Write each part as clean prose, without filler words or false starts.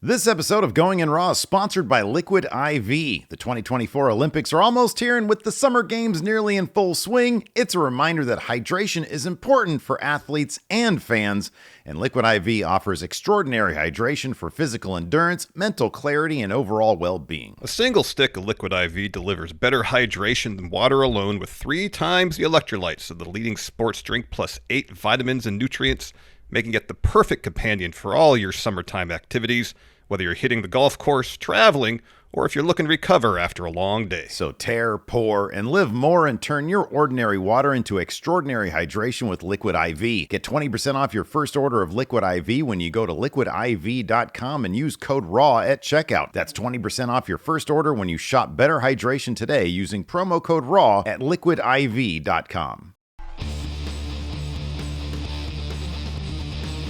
This episode of Going in Raw is sponsored by Liquid IV. The 2024 Olympics are almost here, and with the Summer Games nearly in full swing, it's a reminder that hydration is important for athletes and fans, and Liquid IV offers extraordinary hydration for physical endurance, mental clarity, and overall well-being. A single stick of Liquid IV delivers better hydration than water alone with 3 times the electrolytes of the leading sports drink plus 8 vitamins and nutrients, making it the perfect companion for all your summertime activities, whether you're hitting the golf course, traveling, or if you're looking to recover after a long day. So tear, pour, and live more and turn your ordinary water into extraordinary hydration with Liquid IV. Get 20% off your first order of Liquid IV when you go to liquidiv.com and use code RAW at checkout. That's 20% off your first order when you shop Better Hydration today using promo code RAW at liquidiv.com.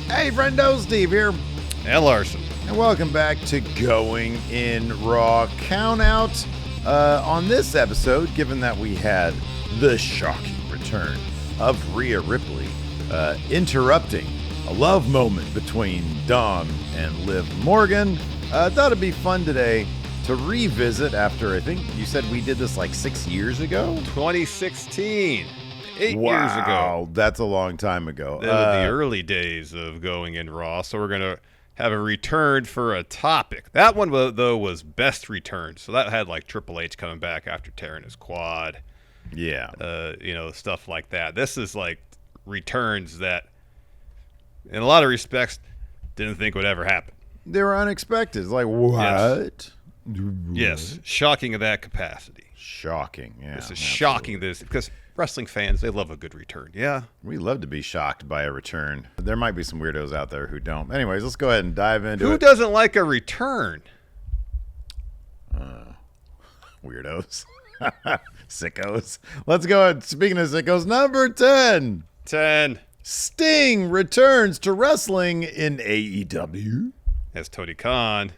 Hey, friendo, Steve here. And Larson. And welcome back to Going in Raw Countout. On this episode, given that we had the shocking return of Rhea Ripley interrupting a love moment between Dom and Liv Morgan, I thought it'd be fun today to revisit after, I think you said we did this like 6 years ago? 2016. 8 Wow, years ago. That's a long time ago. That was the early days of Going in Raw, so we're going to have a return for a topic. That one, though, was best return. So that had like Triple H coming back after tearing his quad. Yeah. Stuff like that. This is like returns that, in a lot of respects, didn't think would ever happen. They were unexpected. It's like, what? Yes. Shocking of that capacity. Shocking, yeah. This is shocking, because wrestling fans, they love a good return. Yeah. We love to be shocked by a return. There might be some weirdos out there who don't. Anyways, let's go ahead and dive into it. Who doesn't like a return? Weirdos. Sickos. Let's go ahead. Speaking of sickos, number 10. 10. Sting returns to wrestling in AEW. As Tony Khan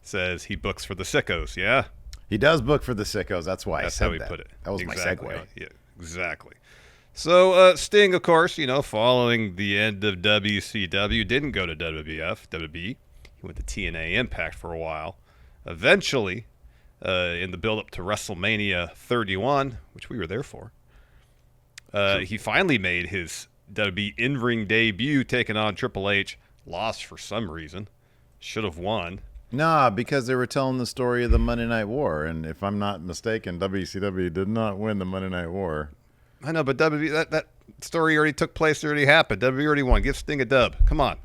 says, he books for the sickos, yeah? He does book for the sickos. That's why That's I said how he that. put it. That was exactly. my segue. Yeah, exactly. So Sting, of course, following the end of WCW, didn't go to WWE. He went to TNA Impact for a while. Eventually, in the build-up to WrestleMania 31, which we were there for, he finally made his WWE in-ring debut, taking on Triple H. Lost for some reason. Should have won. Nah, because they were telling the story of the Monday Night War, and if I'm not mistaken, WCW did not win the Monday Night War. I know, but WWE, that story already took place, already happened. WWE already won. Give Sting a dub. Come on.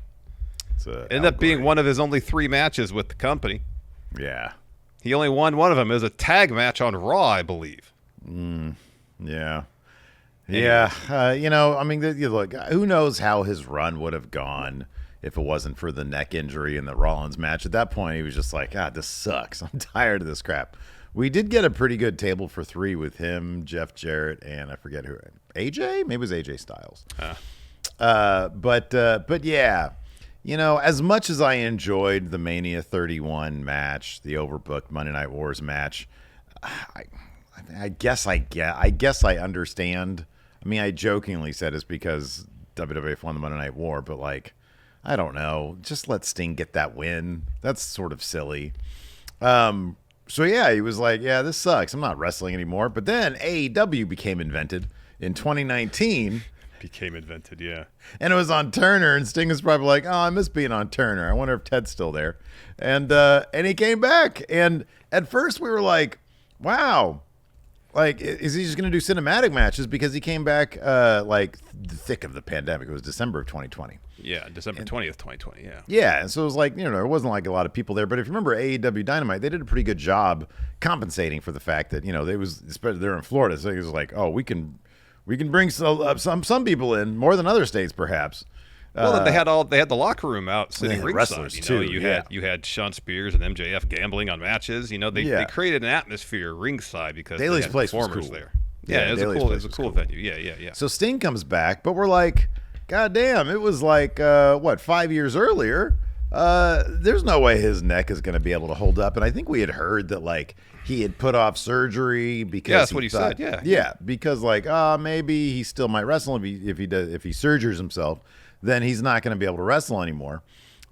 Ended up being one of his only 3 matches with the company. Yeah. He only won one of them. It was a tag match on Raw, I believe. Yeah. Yeah. Look, who knows how his run would have gone if it wasn't for the neck injury in the Rollins match. At that point, he was just like, this sucks. I'm tired of this crap. We did get a pretty good table for 3 with him, Jeff Jarrett, and I forget who. AJ? Maybe it was AJ Styles. But yeah, as much as I enjoyed the Mania 31 match, the overbooked Monday Night Wars match, I guess I understand. I mean, I jokingly said it's because WWF won the Monday Night War, but like, I don't know. Just let Sting get that win. That's sort of silly. So yeah, he was like, yeah, this sucks. I'm not wrestling anymore. But then AEW became invented in 2019. Became invented, yeah. And it was on Turner, and Sting was probably like, I miss being on Turner. I wonder if Ted's still there. And he came back. And at first we were like, wow. Like, is he just going to do cinematic matches? Because he came back like the thick of the pandemic. It was December of 2020. Yeah, December 20th, 2020, yeah. Yeah, and so it was like, there wasn't like a lot of people there. But if you remember AEW Dynamite, they did a pretty good job compensating for the fact that, they're in Florida. So it was like, we can bring some people in, more than other states perhaps. Well, they had the locker room out sitting ringside. Wrestlers too. You had Sean Spears and MJF gambling on matches. They created an atmosphere ringside because Daly's they had place was performers cool. there. Yeah, it was a cool venue. Yeah. So Sting comes back, but we're like, God damn, it was like 5 years earlier. There's no way his neck is going to be able to hold up. And I think we had heard that like he had put off surgery because that's what he said. Yeah, because like maybe he still might wrestle if he surgeries himself. Then he's not going to be able to wrestle anymore.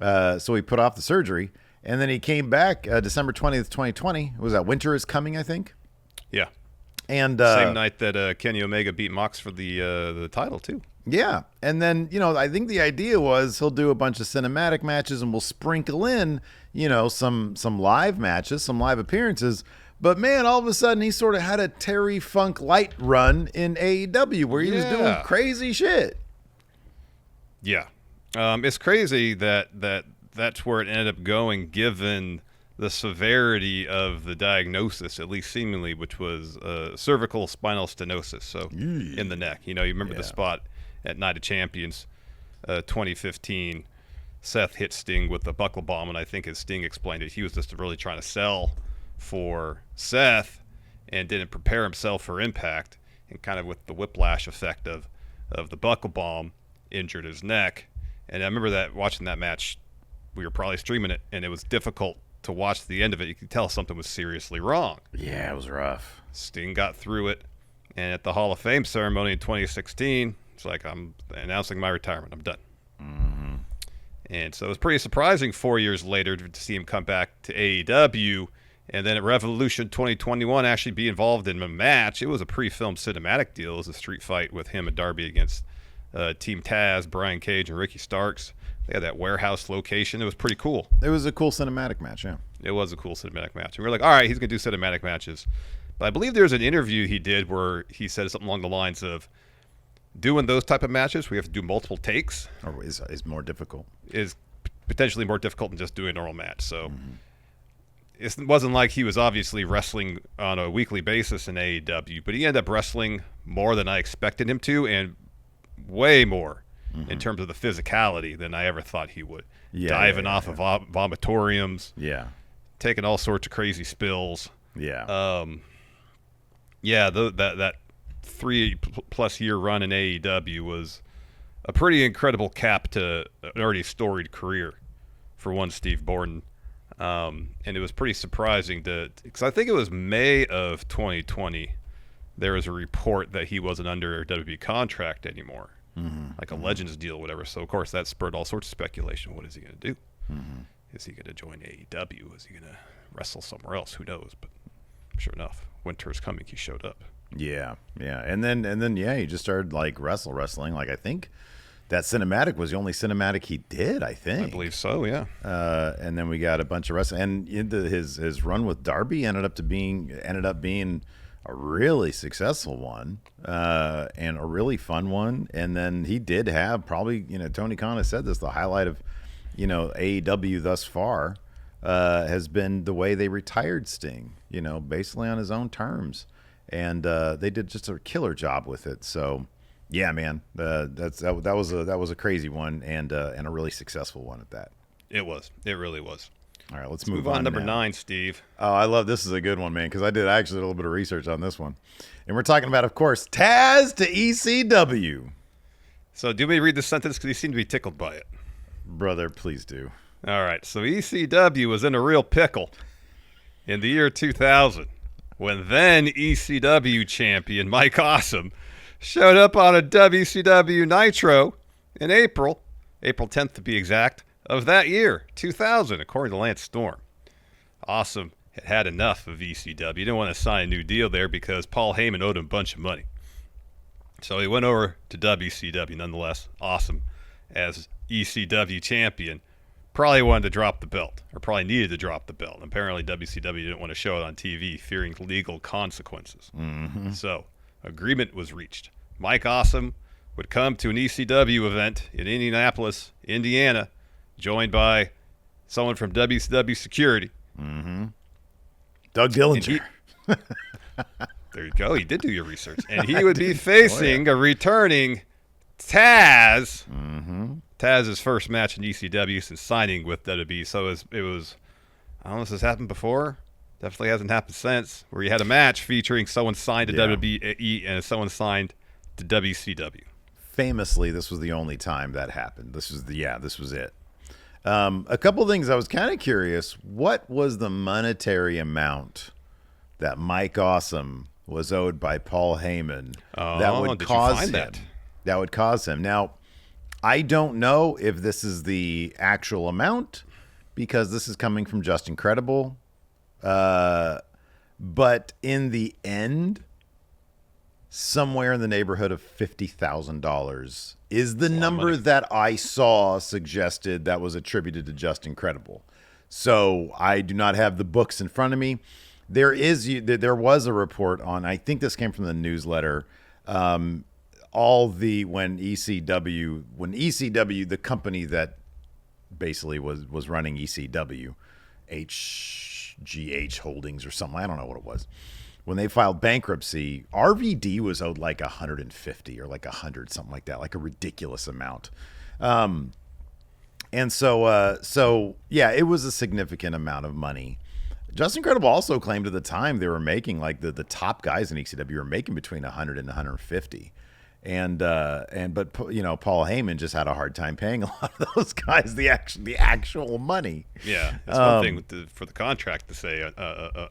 So he put off the surgery. And then he came back December 20th, 2020. Was that Winter is Coming, I think? Yeah. And Same night that Kenny Omega beat Mox for the title, too. Yeah. And then, I think the idea was he'll do a bunch of cinematic matches and we'll sprinkle in, some live matches, some live appearances. But, man, all of a sudden he sort of had a Terry Funk Light run in AEW where he was doing crazy shit. Yeah. It's crazy that's where it ended up going, given the severity of the diagnosis, at least seemingly, which was cervical spinal stenosis, so in the neck. You remember the spot at Night of Champions 2015. Seth hit Sting with the buckle bomb, and I think as Sting explained it, he was just really trying to sell for Seth and didn't prepare himself for impact, and kind of with the whiplash effect of the buckle bomb injured his neck. And I remember watching that match, we were probably streaming it, and it was difficult to watch the end of it. You could tell something was seriously wrong. Yeah, it was rough. Sting got through it, and at the Hall of Fame ceremony in 2016, it's like, I'm announcing my retirement. I'm done. Mm-hmm. And so it was pretty surprising 4 years later to see him come back to AEW, and then at Revolution 2021 actually be involved in a match. It was a pre-filmed cinematic deal. It was a street fight with him and Darby against Team Taz, Brian Cage, and Ricky Starks. They had that warehouse location. It was pretty cool. It was a cool cinematic match, yeah. It was a cool cinematic match. And we were like, all right, he's going to do cinematic matches. But I believe there's an interview he did where he said something along the lines of, doing those type of matches, we have to do multiple takes. Or is more difficult. Is potentially more difficult than just doing a normal match. So it wasn't like he was obviously wrestling on a weekly basis in AEW, but he ended up wrestling more than I expected him to, and way more in terms of the physicality than I ever thought he would. Diving off of vomitoriums. Yeah. Taking all sorts of crazy spills. Yeah. That 3+ year run in AEW was a pretty incredible cap to an already storied career for one Steve Borden. And it was pretty surprising because I think it was May of 2020, there was a report that he wasn't under a WWE contract anymore, like a Legends deal or whatever. So, of course, that spurred all sorts of speculation. What is he going to do? Is he going to join AEW? Is he going to wrestle somewhere else? Who knows? But sure enough, Winter is Coming. He showed up. Yeah. And then he just started like wrestling. Like I think that cinematic was the only cinematic he did, I think. I believe so, yeah. And then we got a bunch of wrestling, and into his run with Darby ended up being a really successful one, and a really fun one. And then he did have probably, Tony Khan has said this, the highlight of, AEW thus far has been the way they retired Sting, basically on his own terms. And they did just a killer job with it. So, yeah, man, that was a crazy one and a really successful one at that. It was. It really was. All right, let's move on. on. Number now. 9, Steve. Oh, I love this. Is a good one, man, because I actually did a little bit of research on this one, and we're talking about, of course, Taz to ECW. So, do we read the sentence because you seem to be tickled by it, brother? Please do. All right. So, ECW was in a real pickle in the year 2000. When then ECW champion Mike Awesome showed up on a WCW Nitro in April 10th to be exact, of that year, 2000, according to Lance Storm. Awesome had enough of ECW. He didn't want to sign a new deal there because Paul Heyman owed him a bunch of money. So he went over to WCW nonetheless. Awesome, as ECW champion, probably wanted to drop the belt, or probably needed to drop the belt. Apparently WCW didn't want to show it on TV, fearing legal consequences. So agreement was reached. Mike Awesome would come to an ECW event in Indianapolis, Indiana, joined by someone from WCW Security. Doug Dillinger. There you go. He did do your research. And he would be facing a returning Taz. Taz's first match in ECW since signing with WWE. So it was, I don't know if this has happened before. Definitely hasn't happened since, where you had a match featuring someone signed to WWE and someone signed to WCW. Famously, this was the only time that happened. This was it. A couple of things I was kind of curious. What was the monetary amount that Mike Awesome was owed by Paul Heyman that would cause him? That would cause him. Now, I don't know if this is the actual amount because this is coming from Just Incredible. But in the end, somewhere in the neighborhood of $50,000 is the number that I saw suggested that was attributed to Just Incredible. So I do not have the books in front of me. There was a report on, I think this came from the newsletter, when ECW, the company that basically was running ECW, HGH Holdings or something, I don't know what it was. When they filed bankruptcy, RVD was owed like 150 or like 100, something like that, like a ridiculous amount. And so yeah, it was a significant amount of money. Just Incredible also claimed at the time they were making, like the top guys in ECW were making between 100 and 150. But you know, Paul Heyman just had a hard time paying a lot of those guys the actual money. Yeah, that's one thing for the contract to say an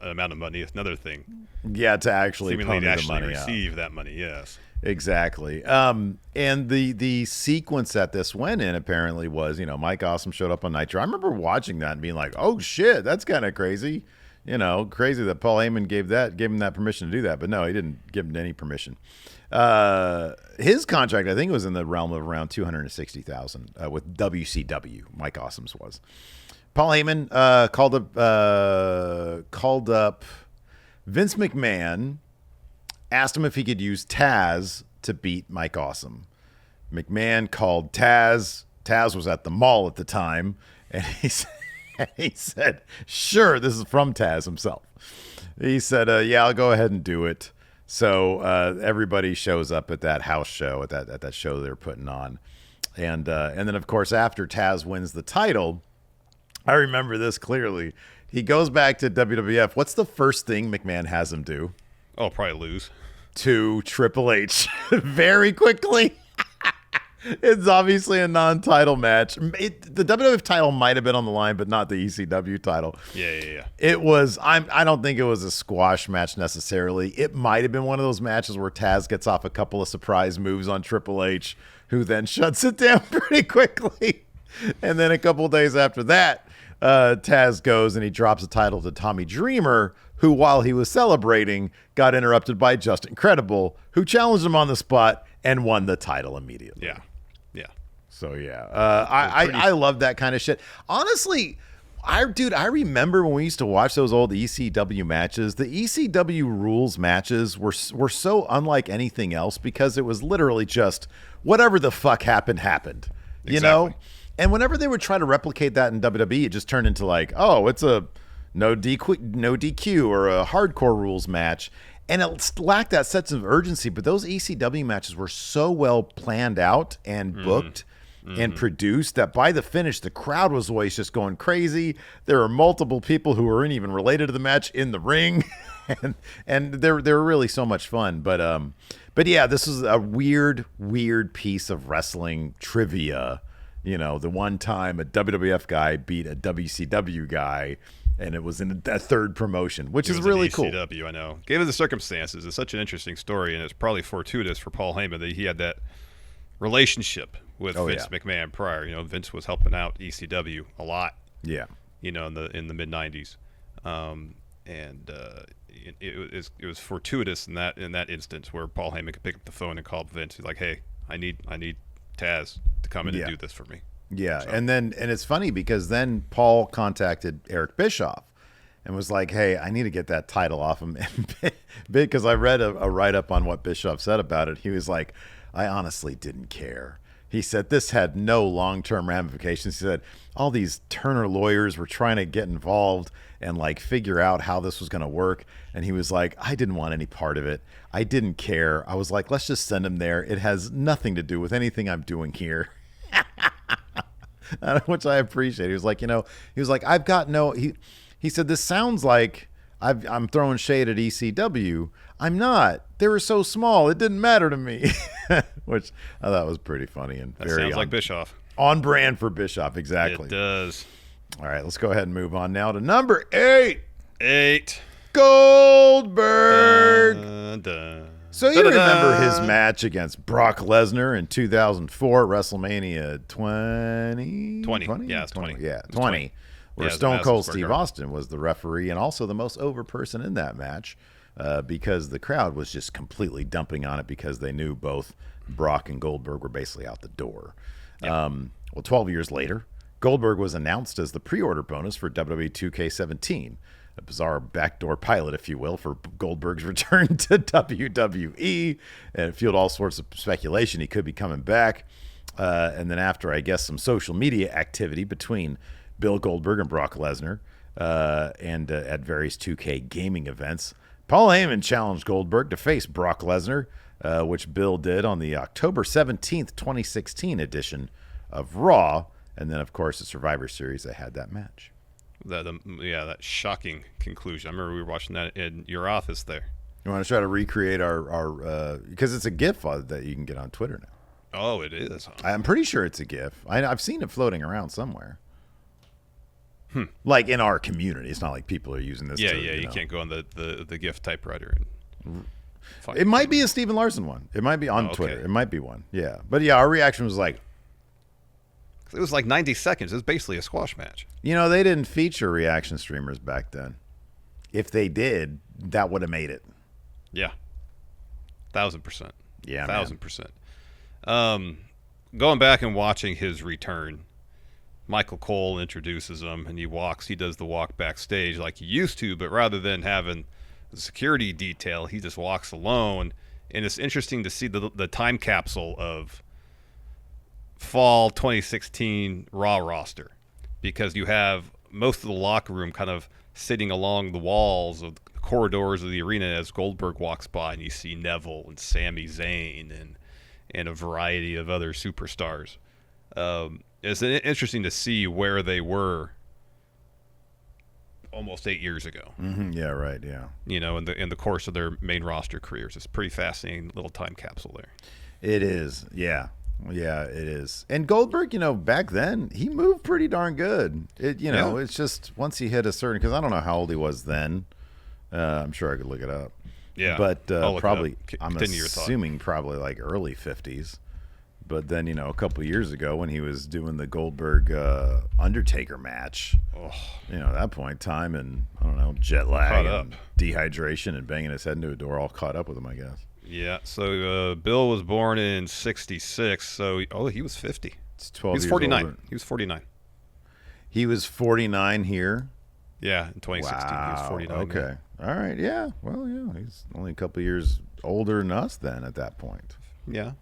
amount of money. It's another thing. Yeah, to actually seemingly to actually money receive that money. Yes, exactly. And the sequence that this went in apparently was, you know, Mike Awesome showed up on Nitro. I remember watching that and being like, oh shit, that's kind of crazy. You know, crazy that Paul Heyman gave him that permission to do that, but no, he didn't give him any permission. His contract, I think, was in the realm of around $260,000 with WCW. Mike Awesome's was. Paul Heyman called up Vince McMahon, asked him if he could use Taz to beat Mike Awesome. McMahon called Taz. Taz was at the mall at the time, and he said, "Sure." This is from Taz himself. He said, "Yeah, I'll go ahead and do it." So everybody shows up at that house show, at that show they're putting on, and then of course after Taz wins the title, I remember this clearly. He goes back to WWF. What's the first thing McMahon has him do? Oh, probably lose to Triple H very quickly. It's obviously a non-title match. The WWF title might have been on the line, but not the ECW title. Yeah. It was. I don't think it was a squash match necessarily. It might have been one of those matches where Taz gets off a couple of surprise moves on Triple H, who then shuts it down pretty quickly. And then a couple of days after that, Taz goes and he drops the title to Tommy Dreamer, who, while he was celebrating, got interrupted by Just Incredible, who challenged him on the spot and won the title immediately. Yeah. So yeah, I love that kind of shit. Honestly, I remember when we used to watch those old ECW matches. The ECW rules matches were so unlike anything else because it was literally just whatever the fuck happened. You know? And whenever they would try to replicate that in WWE, it just turned into like, oh, it's a no DQ or a hardcore rules match. And it lacked that sense of urgency. But those ECW matches were so well planned out and booked and produced that by the finish, the crowd was always just going crazy. There were multiple people who weren't even related to the match in the ring. and they were really so much fun. But yeah, this was a weird piece of wrestling trivia. You know, the one time a WWF guy beat a WCW guy, and it was in a third promotion, which is really cool. ECW, I know. Given the circumstances, it's such an interesting story, and it's probably fortuitous for Paul Heyman that he had that relationship with Vince McMahon prior. You know, Vince was helping out ECW a lot. Yeah. You know, in the mid '90s, it was fortuitous in that instance where Paul Heyman could pick up the phone and call Vince. He's like, "Hey, I need Taz to come in and do this for me." Yeah, so. And it's funny because then Paul contacted Eric Bischoff and was like, "Hey, I need to get that title off him." Because I read a write-up on what Bischoff said about it. He was like, "I honestly didn't care." He said this had no long-term ramifications. He said all these Turner lawyers were trying to get involved and like figure out how this was going to work. And he was like, I didn't want any part of it. I didn't care. I was like, let's just send him there. It has nothing to do with anything I'm doing here. Which I appreciate. He was like, I've got no, he said, this sounds like I'm throwing shade at ECW. I'm not. They were so small. It didn't matter to me. Which I thought was pretty funny and that sounds like Bischoff. On brand for Bischoff, exactly. It does. All right, let's go ahead and move on now to number 8. Goldberg. So you remember his match against Brock Lesnar in 2004 at WrestleMania 20? 20. Yeah, it's 20. Yeah, 20. where Yeah, Stone Cold Madison Square Steve Garden. Austin was the referee and also the most over person in that match because the crowd was just completely dumping on it because they knew both Brock and Goldberg were basically out the door. Yeah. Well, 12 years later, Goldberg was announced as the pre-order bonus for WWE 2K17, a bizarre backdoor pilot, if you will, for Goldberg's return to WWE, and it fueled all sorts of speculation he could be coming back. And then after, I guess, some social media activity between Bill Goldberg and Brock Lesnar and at various 2K gaming events, Paul Heyman challenged Goldberg to face Brock Lesnar, which Bill did on the October 17th, 2016 edition of Raw. And then, of course, the Survivor Series, they had that match. That shocking conclusion. I remember we were watching that in your office there. You want to try to recreate our because it's a GIF that you can get on Twitter now. Oh, it is. Huh? I'm pretty sure it's a GIF. I've seen it floating around somewhere. Like in our community. It's not like people are using this. Yeah, to, you know. can't go on the GIF typewriter. It might be a Stephen Larson one. It might be on Twitter. Okay. It might be one. Yeah. But yeah, our reaction was like, it was like 90 seconds. It was basically a squash match. They didn't feature reaction streamers back then. If they did, that would have made it. Yeah. 1,000%. Yeah, 1,000%. Going back and watching his return, Michael Cole introduces him, and he does the walk backstage like he used to, but rather than having the security detail, he just walks alone. And it's interesting to see the time capsule of fall 2016 Raw roster, because you have most of the locker room kind of sitting along the walls of the corridors of the arena as Goldberg walks by, and you see Neville and Sami Zayn and a variety of other superstars. It's interesting to see where they were almost 8 years ago. Mm-hmm. Yeah, right. Yeah. In the course of their main roster careers. It's a pretty fascinating little time capsule there. It is. Yeah. Yeah, it is. And Goldberg, back then, he moved pretty darn good. It's just once he hit a certain, because I don't know how old he was then. I'm sure I could look it up. Yeah. But probably, I'm Continue your thought. assuming probably like early 50s. But then, a couple years ago when he was doing the Goldberg Undertaker match, at that point in time, and I don't know, jet lag and dehydration and banging his head into a door all caught up with him, I guess. Yeah, so Bill was born in 66, so he was 50. It's 12 He was years 49. older. He was 49. He was 49 here. Yeah, in 2016 he was 49. Okay. All right. Yeah. Well, yeah. He's only a couple years older than us then at that point. Yeah.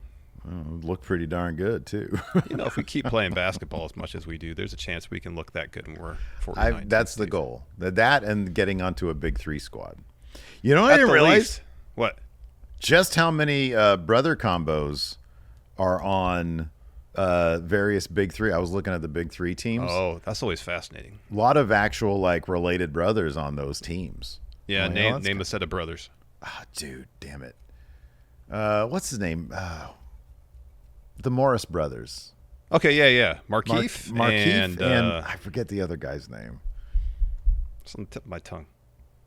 Look pretty darn good too. If we keep playing basketball as much as we do, there's a chance we can look that good when we're 49. That's the goal. That and getting onto a big three squad. I didn't realize least. What? Just how many brother combos are on various big three. I was looking at the big three teams. Oh, that's always fascinating. A lot of actual related brothers on those teams. Yeah, name a set of brothers. Dude, damn it. What's his name? The Morris brothers. Okay, yeah. Markeith and I forget the other guy's name. It's on the tip of my tongue.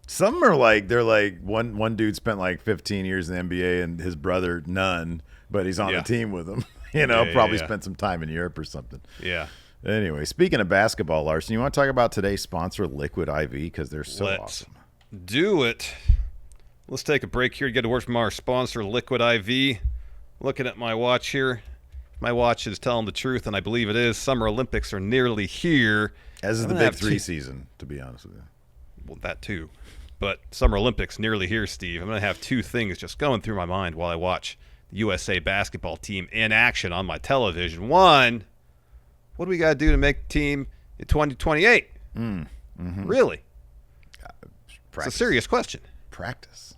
Some are one dude spent 15 years in the NBA and his brother none, but he's on the team with him. Probably spent some time in Europe or something. Yeah. Anyway, speaking of basketball, Larson, you want to talk about today's sponsor, Liquid IV, because they're so awesome. Do it. Let's take a break here to get a word from our sponsor, Liquid IV. Looking at my watch here. My watch is telling the truth, and I believe it is. Summer Olympics are nearly here. As is the Big Three season, to be honest with you. Well, that too. But Summer Olympics nearly here, Steve. I'm going to have two things just going through my mind while I watch the USA basketball team in action on my television. One, what do we got to do to make the team in 2028? Mm-hmm. Really? Practice. It's a serious question. Practice.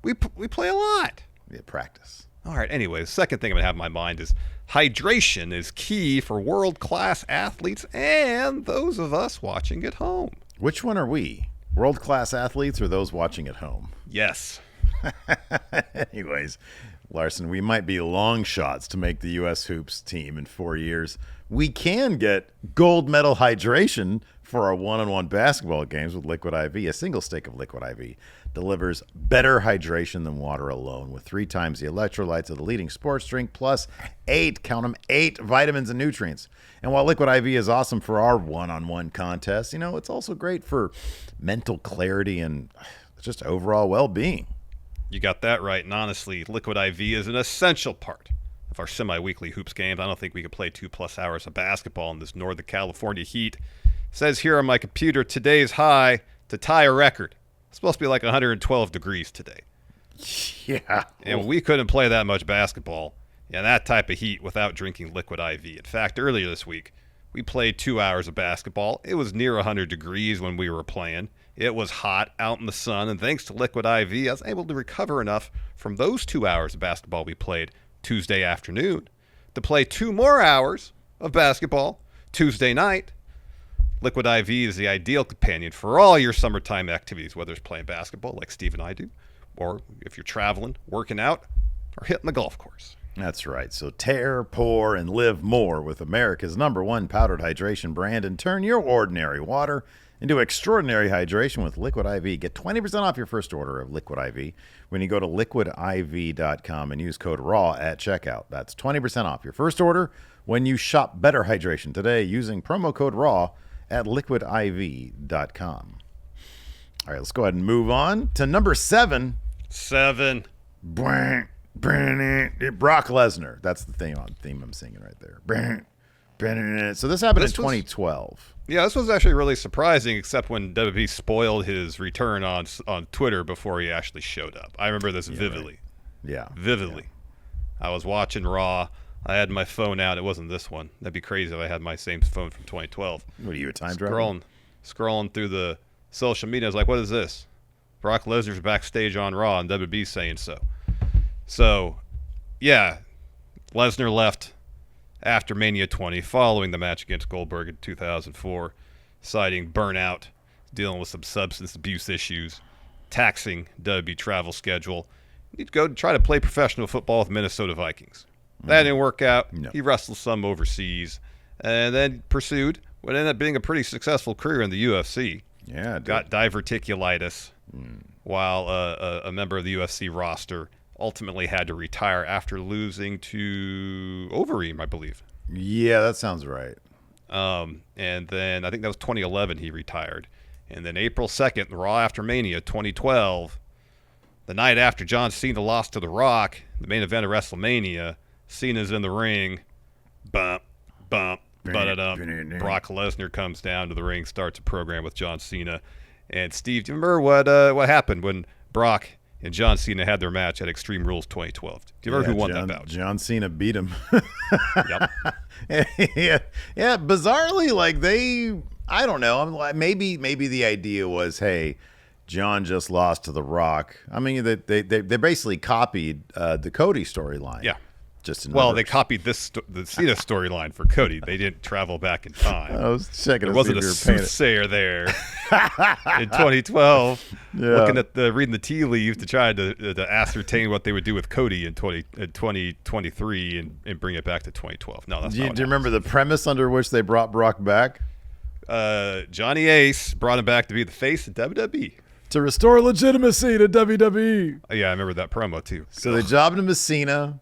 We play a lot. Yeah, practice. All right, anyway, the second thing I'm going to have in my mind is hydration is key for world-class athletes and those of us watching at home. Which one are we? World-class athletes or those watching at home? Yes. Anyways, Larson, we might be long shots to make the U.S. Hoops team in 4 years. We can get gold medal hydration for our one-on-one basketball games with Liquid IV. A single stick of Liquid IV delivers better hydration than water alone with 3 times the electrolytes of the leading sports drink plus 8, count them, 8 vitamins and nutrients. And while Liquid IV is awesome for our one-on-one contests, it's also great for mental clarity and just overall well-being. You got that right, and honestly, Liquid IV is an essential part of our semi-weekly hoops games. I don't think we could play 2+ hours of basketball in this Northern California heat. It says here on my computer, today's high to tie a record. It's supposed to be like 112 degrees today. Yeah. And we couldn't play that much basketball in that type of heat without drinking Liquid IV. In fact, earlier this week, we played 2 hours of basketball. It was near 100 degrees when we were playing. It was hot out in the sun, and thanks to Liquid IV, I was able to recover enough from those 2 hours of basketball we played Tuesday afternoon to play 2 more hours of basketball Tuesday night. Liquid IV is the ideal companion for all your summertime activities, whether it's playing basketball like Steve and I do, or if you're traveling, working out, or hitting the golf course. That's right. So tear, pour, and live more with America's #1 powdered hydration brand and turn your ordinary water into extraordinary hydration with Liquid IV. Get 20% off your first order of Liquid IV when you go to liquidiv.com and use code RAW at checkout. That's 20% off your first order when you shop Better Hydration today using promo code RAW at liquidiv.com. All right, let's go ahead and move on to number 7. 7. Brock Lesnar. That's the theme I'm singing right there. So this happened in 2012. Yeah, this was actually really surprising, except when WWE spoiled his return on Twitter before he actually showed up. I remember this vividly. Right. Yeah. Vividly. Yeah. I was watching Raw. I had my phone out. It wasn't this one. That'd be crazy if I had my same phone from 2012. What are you, a time traveler? Scrolling through the social media. I was like, what is this? Brock Lesnar's backstage on Raw and WWE saying so. So, yeah, Lesnar left after Mania 20, following the match against Goldberg in 2004, citing burnout, dealing with some substance abuse issues, taxing WWE travel schedule. He'd go try to play professional football with Minnesota Vikings. That didn't work out. No. He wrestled some overseas and then pursued what ended up being a pretty successful career in the UFC. Yeah, got diverticulitis while a member of the UFC roster ultimately had to retire after losing to Overeem, I believe. Yeah, that sounds right. And then I think that was 2011 he retired. And then April 2nd, Raw after Mania 2012, the night after John Cena lost to The Rock, the main event of WrestleMania, Cena's in the ring. Bump, bump, ba-da-dum. Brock Lesnar comes down to the ring, starts a program with John Cena. And Steve, do you remember what happened when Brock and John Cena had their match at Extreme Rules 2012? Do you remember who won that bout? John Cena beat him. Yep. yeah. Bizarrely, I don't know. Maybe the idea was, hey, John just lost to The Rock. I mean, they basically copied the Cody storyline. Yeah. They copied the Cena storyline for Cody. They didn't travel back in time. I was checking. There wasn't a soothsayer there in 2012, looking at reading the tea leaves to try to ascertain what they would do with Cody in 2023 and bring it back to 2012. No, that's not. Do you remember the premise under which they brought Brock back? Johnny Ace brought him back to be the face of WWE. To restore legitimacy to WWE. Oh, yeah, I remember that promo too. So they jobbed him as Cena.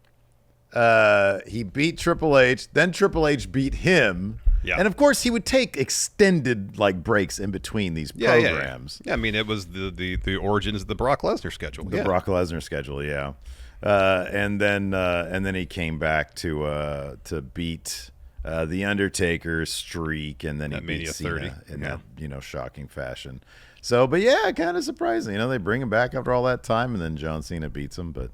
He beat Triple H. Then Triple H beat him. Yeah. And of course, he would take extended breaks in between these programs. Yeah, I mean, it was the origins of the Brock Lesnar schedule. The Brock Lesnar schedule, yeah. And then he came back to beat the Undertaker's streak, and then he beat Cena in that shocking fashion. So, but yeah, kind of surprising. They bring him back after all that time, and then John Cena beats him. But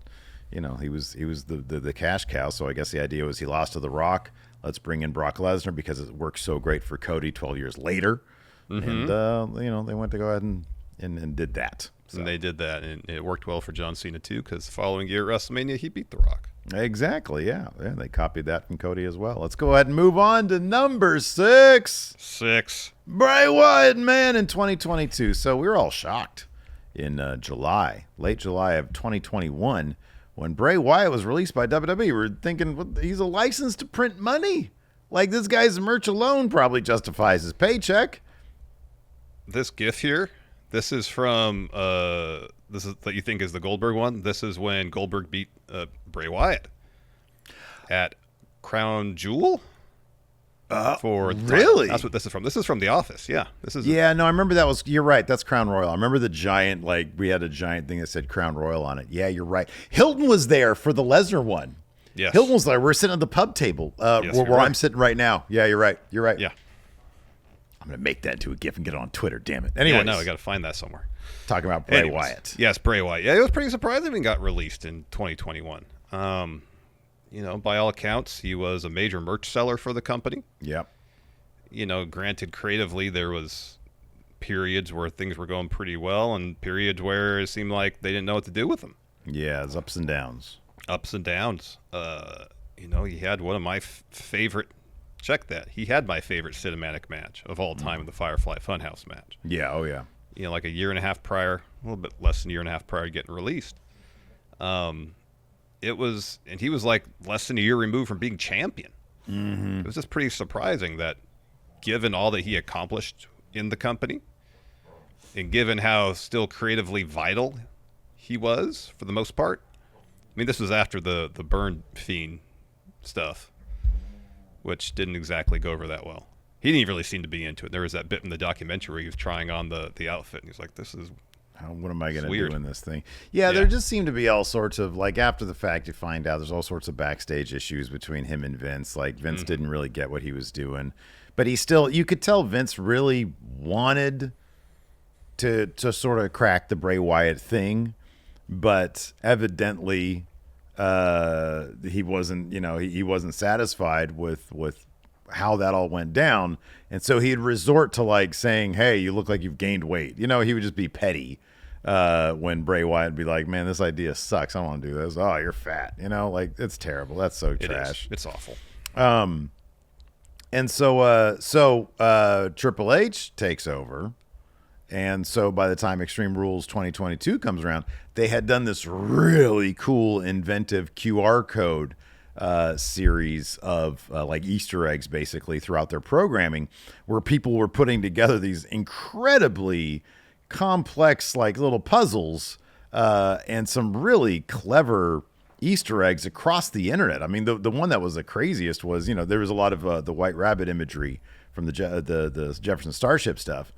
he was the cash cow. So I guess the idea was he lost to The Rock. Let's bring in Brock Lesnar because it worked so great for Cody 12 years later. Mm-hmm. And they went to go ahead and did that. So. And they did that, and it worked well for John Cena too, because the following year at WrestleMania he beat The Rock. Exactly, yeah. They copied that from Cody as well. Let's go ahead and move on to number 6. 6. Bray Wyatt, man, in 2022. So we were all shocked in late July of 2021, when Bray Wyatt was released by WWE, we were thinking, well, he's a license to print money. Like, this guy's merch alone probably justifies his paycheck. This GIF here, this is from this is that you think is the Goldberg one. This is when Goldberg beat Bray Wyatt at Crown Jewel. For the really? title. That's what this is from. This is from The Office. Yeah, this is. Yeah, no, I remember that was. You're right. That's Crown Royal. I remember the giant, like, we had a giant thing that said Crown Royal on it. Yeah, you're right. Hilton was there for the Lesnar one. Yes. Hilton was there. We're sitting at the pub table where right. I'm sitting right now. Yeah, you're right. You're right. Yeah. I'm gonna make that into a GIF and get it on Twitter. Damn it. Anyway, no, I got to find that somewhere. Talking about Bray Wyatt. Yes, Bray Wyatt. Yeah, it was pretty surprising when he got released in 2021. By all accounts, he was a major merch seller for the company. Yep. Granted, creatively, there was periods where things were going pretty well and periods where it seemed like they didn't know what to do with him. Yeah, it's ups and downs. Ups and downs. He had one of my favorite. Check that. He had my favorite cinematic match of all time in the Firefly Funhouse match. Yeah, oh yeah. Like a year and a half prior, a little bit less than a year and a half prior to getting released. It was, and he was like less than a year removed from being champion. Mm-hmm. It was just pretty surprising that, given all that he accomplished in the company, and given how still creatively vital he was for the most part. I mean, this was after the Burn Fiend stuff, which didn't exactly go over that well. He didn't really seem to be into it. There was that bit in the documentary where he was trying on the outfit, and he's like, "This is what am I going to do in this thing?" Yeah, there just seemed to be all sorts of, like, after the fact, you find out there's all sorts of backstage issues between him and Vince. Like, Vince didn't really get what he was doing, but you could tell Vince really wanted to sort of crack the Bray Wyatt thing, but evidently he wasn't, he wasn't satisfied with how that all went down, and so he'd resort to, like, saying, "Hey, you look like you've gained weight." He would just be petty when Bray Wyatt would be like, "Man, this idea sucks. I don't want to do this." "Oh, you're fat." Like, it's terrible. That's so trash. It's awful. And so Triple H takes over. And so by the time Extreme Rules 2022 comes around, they had done this really cool, inventive QR code series of like Easter eggs, basically, throughout their programming, where people were putting together these incredibly complex, like, little puzzles and some really clever Easter eggs across the internet. I mean, the one that was the craziest was, there was a lot of the White Rabbit imagery from the Jefferson Starship stuff,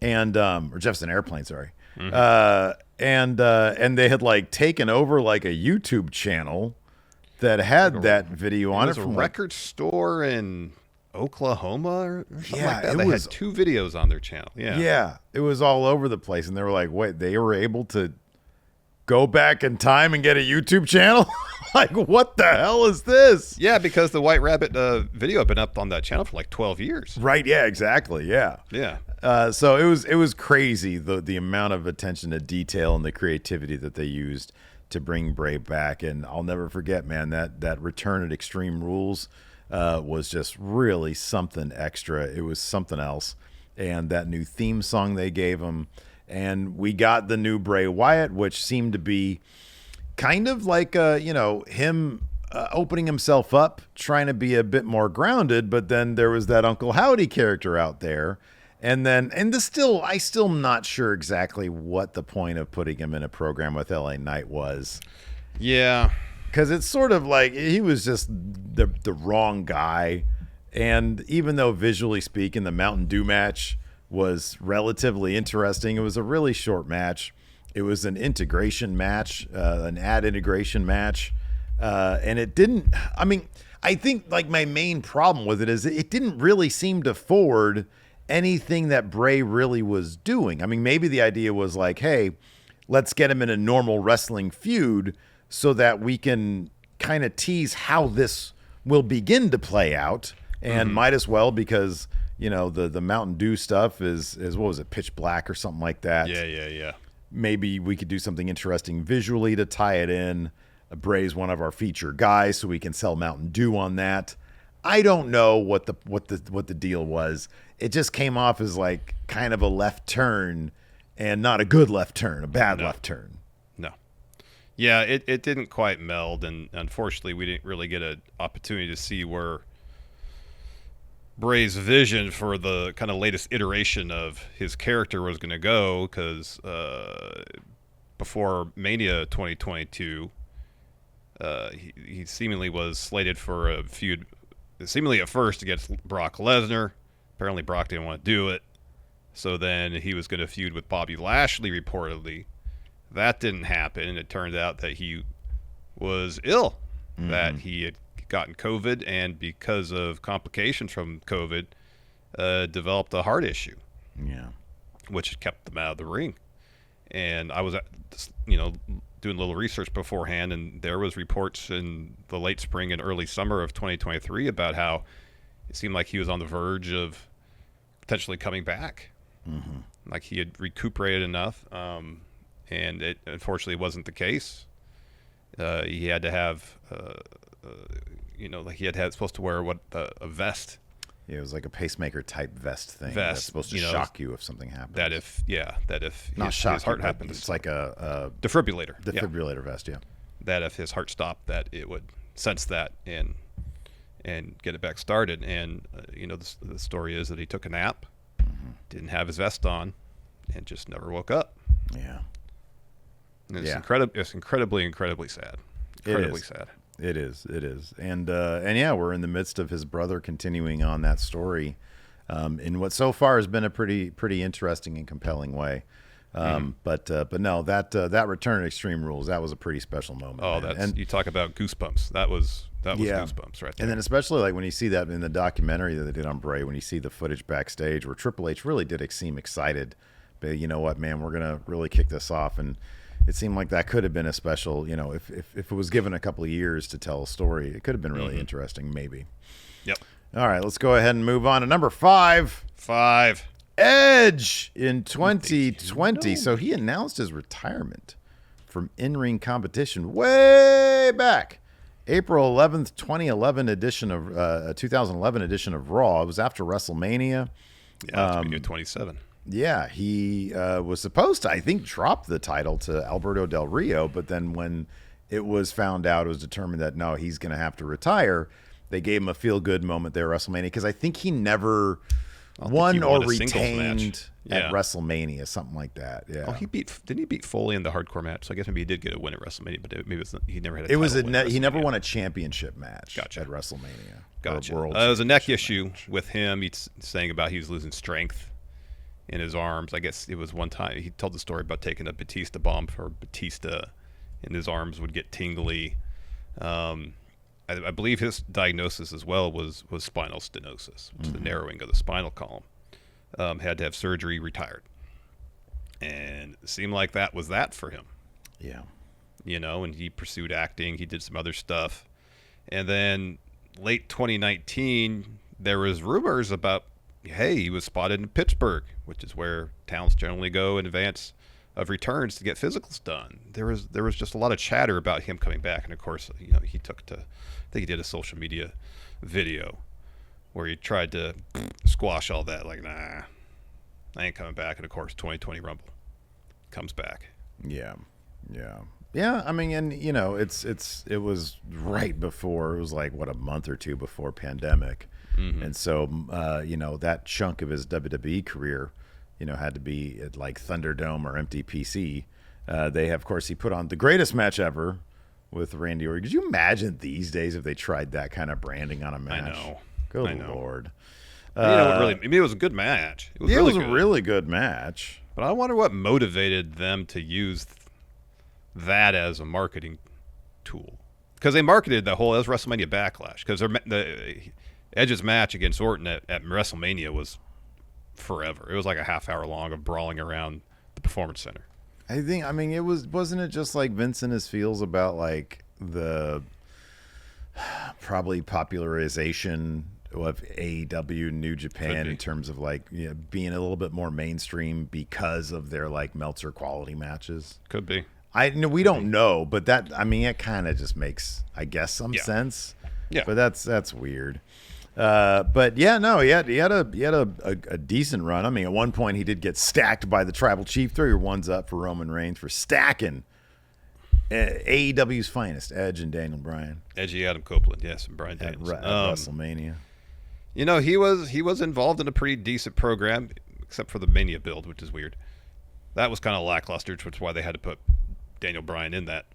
and or Jefferson Airplane, sorry. And they had, like, taken over, like, a YouTube channel that had that video on it. From a record store in Oklahoma or something like that. It They was, had 2 videos on their channel. Yeah, it was all over the place, and they were like, wait, they were able to go back in time and get a YouTube channel? Like, what the hell is this? Yeah, because the White Rabbit video had been up on that channel for like 12 years. Right, yeah, exactly, yeah. Yeah. So it was crazy, the amount of attention to detail and the creativity that they used to bring Bray back. And I'll never forget, man, that return at Extreme Rules was just really something extra. It was something else. And that new theme song they gave him. And we got the new Bray Wyatt, which seemed to be kind of like, him opening himself up, trying to be a bit more grounded. But then there was that Uncle Howdy character out there. And I'm still not sure exactly what the point of putting him in a program with LA Knight was. Yeah. Because it's sort of like he was just the wrong guy. And even though visually speaking, the Mountain Dew match was relatively interesting, it was a really short match. It was an integration match, an ad integration match. And it didn't, I think, like, my main problem with it is it didn't really seem to forward anything that Bray really was doing. I mean, maybe the idea was like, hey, let's get him in a normal wrestling feud so that we can kind of tease how this will begin to play out. And might as well, because, the Mountain Dew stuff is what was it, Pitch Black or something like that. Yeah. Maybe we could do something interesting visually to tie it in. Bray's one of our feature guys, so we can sell Mountain Dew on that. I don't know what the deal was. It just came off as like kind of a left turn, and not a good left turn, a bad left turn. No. Yeah, it didn't quite meld, and unfortunately, we didn't really get an opportunity to see where Bray's vision for the kind of latest iteration of his character was going to go, because before Mania 2022, he seemingly was slated for a feud, seemingly at first against Brock Lesnar. Apparently, Brock didn't want to do it, so then he was going to feud with Bobby Lashley, reportedly. That didn't happen, and it turned out that he was ill, that he had gotten COVID, and because of complications from COVID, developed a heart issue. Yeah. Which kept them out of the ring. And I was, doing a little research beforehand, and there was reports in the late spring and early summer of 2023 about how it seemed like he was on the verge of potentially coming back. Mm-hmm. Like he had recuperated enough, and it unfortunately wasn't the case. He had to have, like he had supposed to wear a vest. Yeah, it was like a pacemaker type vest thing. Vest, that's supposed to shock you if something happens. That if not his heart happened, it's like a defibrillator. Defibrillator vest, yeah. That if his heart stopped, that it would sense that and get it back started. And the story is that he took a nap, didn't have his vest on, and just never woke up. Yeah. And it's incredibly sad. Incredibly sad. It is, and yeah, we're in the midst of his brother continuing on that story, in what so far has been a pretty interesting and compelling way. But no, that return at Extreme Rules, that was a pretty special moment. Oh, man. You talk about goosebumps. That was goosebumps right there. And then especially like when you see that in the documentary that they did on Bray, when you see the footage backstage where Triple H really did seem excited. But you know what, man, we're gonna really kick this off, and it seemed like that could have been a special, if it was given a couple of years to tell a story, it could have been really interesting, maybe. Yep. All right, let's go ahead and move on to number 5. Edge in 2020. So he announced his retirement from in-ring competition way back. April 11th, 2011 edition of 2011 edition of Raw. It was after WrestleMania. Yeah, it's 27. Yeah, he was supposed to, I think, drop the title to Alberto Del Rio, but then when it was found out, it was determined that, no, he's going to have to retire. They gave him a feel-good moment there at WrestleMania, because I think he never won or retained at WrestleMania, something like that. Yeah. Oh, didn't he beat Foley in the hardcore match? So I guess maybe he did get a win at WrestleMania, but maybe he never had a he never won a championship match at WrestleMania. Gotcha. World it was a neck issue with him. He's saying about he was losing strength in his arms. I guess it was one time he told the story about taking a Batista bomb for Batista, and his arms would get tingly. I believe his diagnosis as well was spinal stenosis, which is the narrowing of the spinal column. Had to have surgery, retired, and it seemed like that was that for him. Yeah, and he pursued acting. He did some other stuff, and then late 2019, there was rumors about, hey, he was spotted in Pittsburgh, which is where talents generally go in advance of returns to get physicals done. There was just a lot of chatter about him coming back, and of course, he took to, I think he did a social media video where he tried to squash all that, like, nah, I ain't coming back. And of course, 2020 Rumble comes back. Yeah. I mean, and it was right before, it was like a month or two before pandemic. And so, that chunk of his WWE career, had to be at like Thunderdome or Empty PC. He put on the greatest match ever with Randy Orton. Could you imagine these days if they tried that kind of branding on a match? I know. Good Lord. It was a good match. It was a really good match. But I wonder what motivated them to use that as a marketing tool. Because they marketed the whole as WrestleMania Backlash. Because Edge's match against Orton at WrestleMania was forever. It was like a half hour long of brawling around the Performance Center. Wasn't it just like Vince and his feels about like the probably popularization of AEW New Japan in terms of like being a little bit more mainstream because of their like Meltzer quality matches? Could be. We don't know, but that it kind of just makes, I guess, some sense. Yeah. But that's weird. But yeah, no, he had a decent run. I mean, at one point he did get stacked by the Tribal Chief. Throw your ones up for Roman Reigns for stacking AEW's finest, Edge and Daniel Bryan Edgy Adam Copeland, yes, and Bryan at, Daniels. at WrestleMania. You know, he was involved in a pretty decent program, except for the Mania build, which is weird. That was kind of lackluster, which is why they had to put Daniel Bryan in that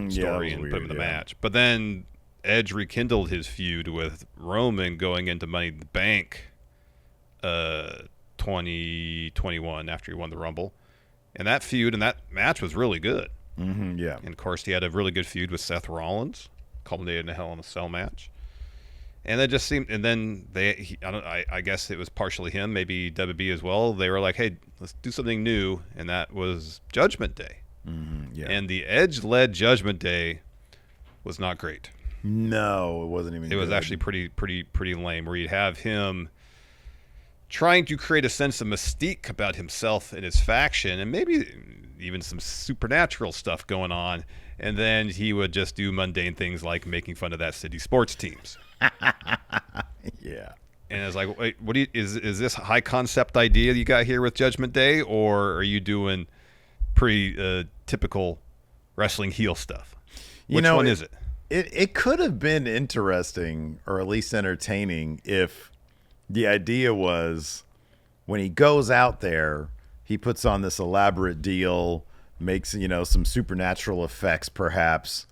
story and weird, put him in the match. But then Edge rekindled his feud with Roman going into Money in the Bank 2021 after he won the Rumble. And that feud and that match was really good. Mm-hmm, yeah. And, of course, he had a really good feud with Seth Rollins, culminated in a Hell in a Cell match. And that just seemed, and then I guess it was partially him, maybe WB as well. They were like, hey, let's do something new, and that was Judgment Day. Mm-hmm, yeah. And the Edge-led Judgment Day was not great. No, it wasn't even. It was actually pretty lame. Where you'd have him trying to create a sense of mystique about himself and his faction, and maybe even some supernatural stuff going on, and then he would just do mundane things like making fun of that city's sports teams. Yeah. And it's like, wait, what is this a high concept idea you got here with Judgment Day, or are you doing pretty typical wrestling heel stuff? Which one is it? It could have been interesting, or at least entertaining, if the idea was when he goes out there, he puts on this elaborate deal, makes some supernatural effects perhaps.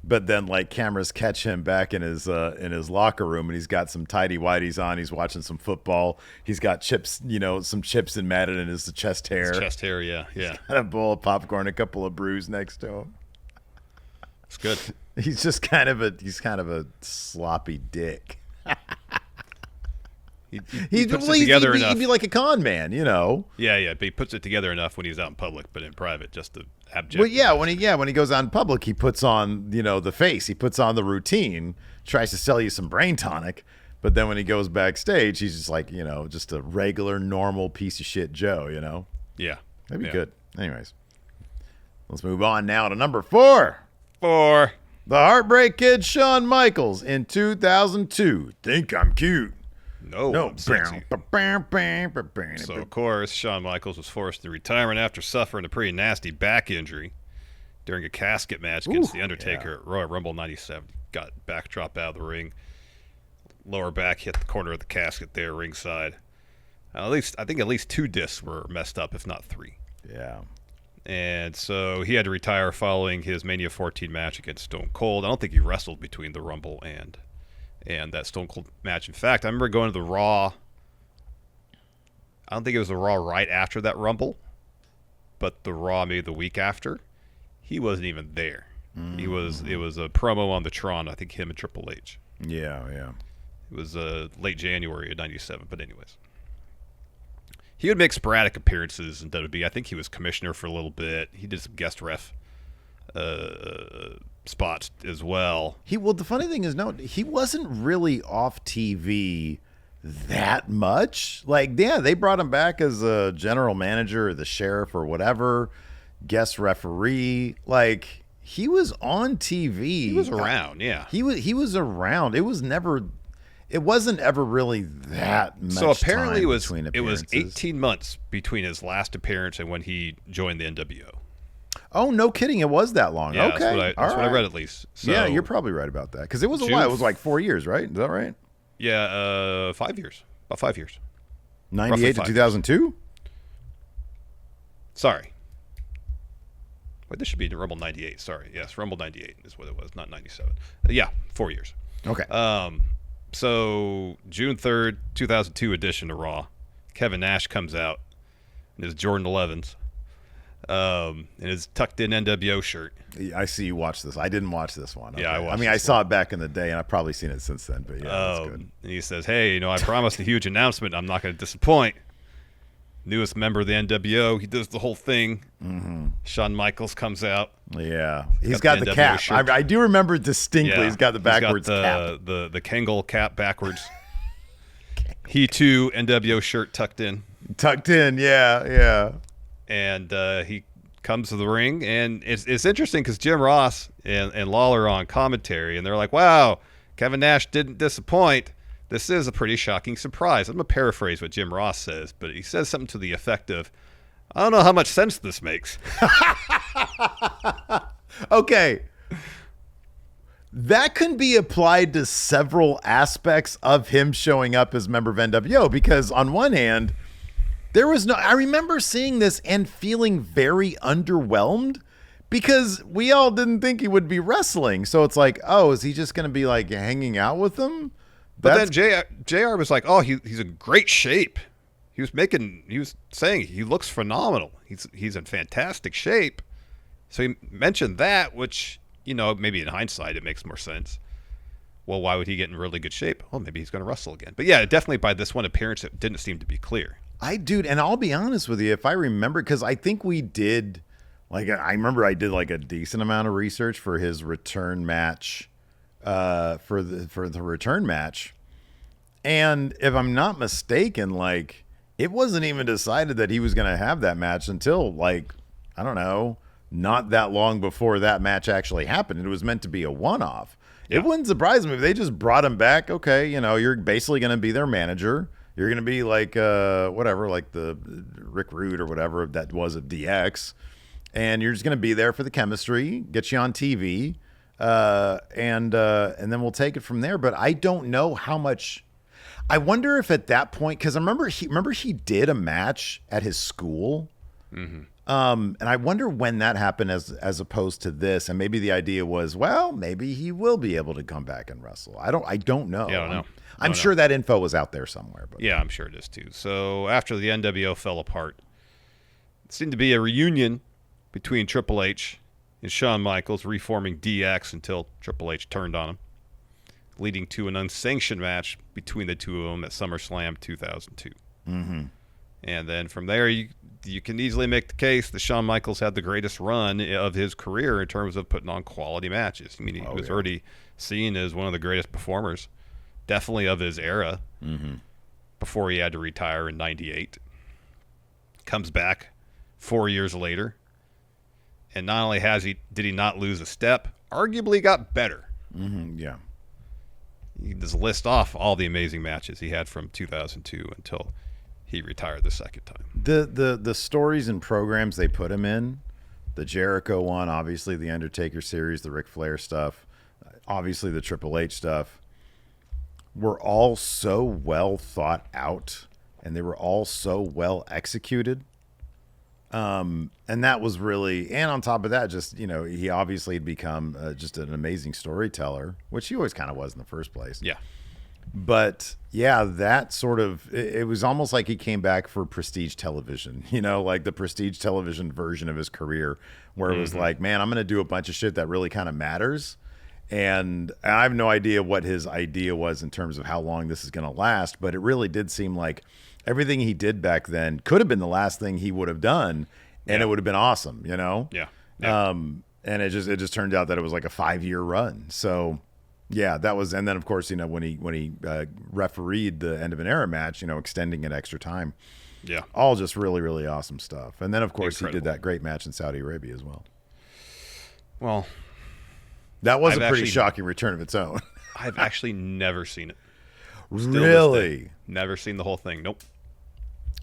But then, like, cameras catch him back in his locker room, and he's got some tidy whities on. He's watching some football. He's got chips, some chips and matted in his chest hair. His chest hair, yeah. He's got a bowl of popcorn, a couple of brews next to him. It's good. He's just kind of a sloppy dick. He puts it together enough. He'd be like a con man, Yeah, but he puts it together enough when he's out in public, but in private, just the abject. Well, yeah, when he goes out in public, he puts on the face, he puts on the routine, tries to sell you some brain tonic, but then when he goes backstage, he's just like just a regular, normal piece of shit Joe, Yeah, that'd be good. Anyways, let's move on now to number 4. The Heartbreak Kid, Shawn Michaels in 2002. Think I'm cute. No. Sexy. So, of course, Shawn Michaels was forced to retirement after suffering a pretty nasty back injury during a casket match against The Undertaker at Royal Rumble 97. Got backdrop out of the ring. Lower back hit the corner of the casket there ringside. I think at least 2 discs were messed up, if not 3. Yeah. And so he had to retire following his Mania 14 match against Stone Cold. I don't think he wrestled between the Rumble and that Stone Cold match. In fact, I remember going to the Raw. I don't think it was the Raw right after that Rumble, but the Raw maybe the week after. He wasn't even there. Mm-hmm. It was a promo on the Tron. I think him and Triple H. Yeah. It was late January of '97. But anyways, he would make sporadic appearances in WWE. I think he was commissioner for a little bit. He did some guest ref spots as well. The funny thing is, no, he wasn't really off TV that much. Like, yeah, they brought him back as a general manager or the sheriff or whatever, guest referee. Like, he was on TV. He was around, yeah. He was around. It wasn't ever really that much. So apparently time it was 18 months between his last appearance and when he joined the NWO. Oh, no kidding. It was that long. Yeah, okay. That's what I read at least. So, yeah, you're probably right about that. Because it was a while. It was like 4 years, right? Is that right? Yeah, 5 years. About 5 years. 98 to 2002? Sorry. Wait, this should be Rumble 98. Sorry. Yes, Rumble 98 is what it was, not 97. Yeah, 4 years. Okay. So June 3rd, 2002 edition of Raw. Kevin Nash comes out in his Jordan 11s. In his tucked-in NWO shirt. I see you watched this. I didn't watch this one. Okay. Yeah, I watched I saw it back in the day, and I've probably seen it since then. But yeah, that's good. And he says, hey, I promised a huge announcement. I'm not going to disappoint. Newest member of the NWO. He does the whole thing. Mm-hmm. Shawn Michaels comes out. Yeah. He's got the cap. I do remember distinctly. Yeah. He's got the backwards cap. The Kangol cap backwards. He, too, NWO shirt tucked in. Tucked in, yeah. And he comes to the ring, and it's interesting because Jim Ross and Lawler are on commentary, and they're like, wow, Kevin Nash didn't disappoint. This is a pretty shocking surprise. I'm going to paraphrase what Jim Ross says, but he says something to the effect of, I don't know how much sense this makes. Okay. That can be applied to several aspects of him showing up as a member of NWO because on one hand, I remember seeing this and feeling very underwhelmed because we all didn't think he would be wrestling. So it's like, oh, is he just going to be like hanging out with them? But then JR was like, oh, he's in great shape. He was saying he looks phenomenal. He's in fantastic shape. So he mentioned that, which, maybe in hindsight it makes more sense. Well, why would he get in really good shape? Oh, maybe he's going to wrestle again. But yeah, definitely by this one appearance, it didn't seem to be clear. And I'll be honest with you, if I remember, because I think we did, I remember I did like a decent amount of research for his return match, for the return match, and if I'm not mistaken, it wasn't even decided that he was going to have that match until I don't know, not that long before that match actually happened. It was meant to be a one-off. Yeah. It wouldn't surprise me if they just brought him back. Okay, you're basically going to be their manager. You're going to be whatever, like the Rick Rude or whatever that was of DX. And you're just going to be there for the chemistry, get you on TV, and then we'll take it from there. But I don't know how much. I wonder if at that point, because I remember he did a match at his school. Mm-hmm. And I wonder when that happened as opposed to this. And maybe the idea was, well, maybe he will be able to come back and wrestle. I don't know. Yeah, I don't know. I'm sure that info was out there somewhere. But yeah, I'm sure it is too. So after the NWO fell apart, it seemed to be a reunion between Triple H and Shawn Michaels, reforming DX until Triple H turned on him, leading to an unsanctioned match between the two of them at SummerSlam 2002. Mm-hmm. And then from there, you can easily make the case that Shawn Michaels had the greatest run of his career in terms of putting on quality matches. I mean, he was already seen as one of the greatest performers, definitely of his era, before he had to retire in '98. Comes back 4 years later, and not only did he not lose a step, arguably got better. Mm-hmm, yeah. You can just list off all the amazing matches he had from 2002 until he retired the second time. The stories and programs they put him in, the Jericho one, obviously the Undertaker series, the Ric Flair stuff, obviously the Triple H stuff, were all so well thought out and they were all so well executed. And that was really, and on top of that, just, he obviously had become just an amazing storyteller, which he always kind of was in the first place. Yeah. But yeah, that sort of, it was almost like he came back for prestige television, like the prestige television version of his career, where it was like, man, I'm going to do a bunch of shit that really kind of matters. And I have no idea what his idea was in terms of how long this is going to last, but it really did seem like everything he did back then could have been the last thing he would have done, and it would have been awesome, Yeah. And it just turned out that it was like a 5-year run. So yeah, that was, and then of course, when he refereed the end of an era match, extending it extra time. Yeah. All just really, really awesome stuff. And then of course Incredible. He did that great match in Saudi Arabia as well. Well, that was a pretty shocking return of its own. I've actually never seen it. Really? Never seen the whole thing. Nope.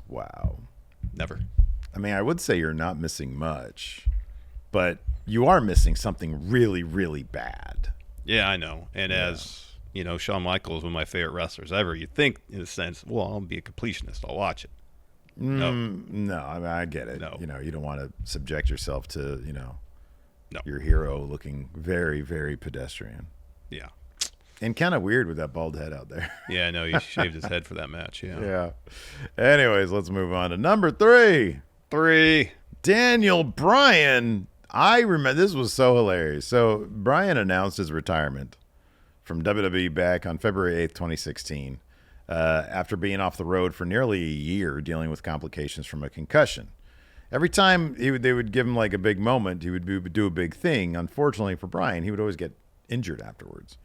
Wow. Never. I mean, I would say you're not missing much, but you are missing something really, really bad. Yeah, I know. And as, Shawn Michaels is one of my favorite wrestlers ever, you think, in a sense, well, I'll be a completionist. I'll watch it. No, I mean, I get it. No. You don't want to subject yourself to, No. your hero looking very, very pedestrian. Yeah. And kind of weird with that bald head out there. Yeah, I know. He shaved his head for that match. Yeah. Yeah. Anyways, let's move on to number 3. 3. Daniel Bryan. I remember this was so hilarious. So Bryan announced his retirement from WWE back on February 8th, 2016, after being off the road for nearly a year dealing with complications from a concussion. Every time they would give him like a big moment, he would do a big thing. Unfortunately for Bryan, he would always get injured afterwards.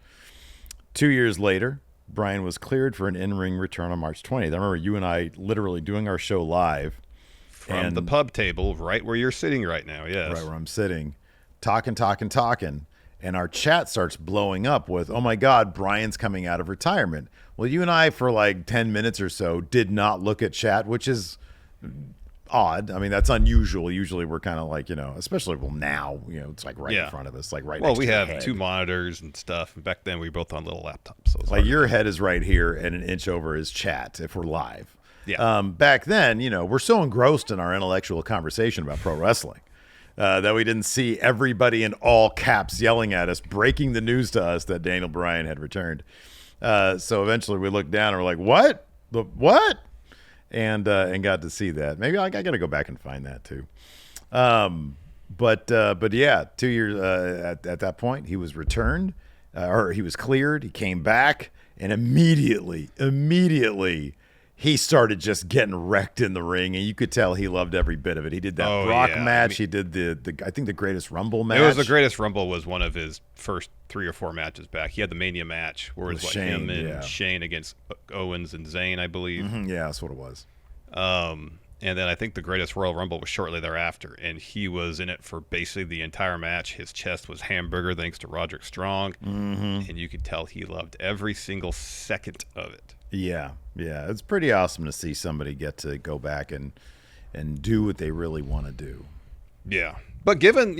2 years later, Bryan was cleared for an in-ring return on March 20th. I remember you and I literally doing our show live. From the pub table, right where you're sitting right now, yes. Right where I'm sitting, talking. And our chat starts blowing up with, oh my God, Bryan's coming out of retirement. Well, you and I, for like 10 minutes or so, did not look at chat, which is odd. I mean, that's unusual. Usually we're kind of like, especially now, it's like right in front of us, like right Well, next we to your have head. 2 monitors and stuff. And back then we were both on little laptops. So it's Like your head is right here and an inch over is chat if we're live. Yeah. Back then, we're so engrossed in our intellectual conversation about pro wrestling that we didn't see everybody in all caps yelling at us, breaking the news to us that Daniel Bryan had returned. So eventually we looked down and we're like, what? What? And got to see that. Maybe I got to go back and find that too. But yeah, 2 years at that point, he was returned or he was cleared. He came back and immediately he started just getting wrecked in the ring, and you could tell he loved every bit of it. He did that Brock match. He did the I think the Greatest Rumble match. It was the Greatest Rumble was one of his first 3 or 4 matches back. He had the Mania match where it was him and Shane against Owens and Zayn, I believe. Mm-hmm, yeah, that's what it was. And then I think the Greatest Royal Rumble was shortly thereafter, and he was in it for basically the entire match. His chest was hamburger thanks to Roderick Strong, and you could tell he loved every single second of it. Yeah, it's pretty awesome to see somebody get to go back and do what they really want to do. Yeah, but given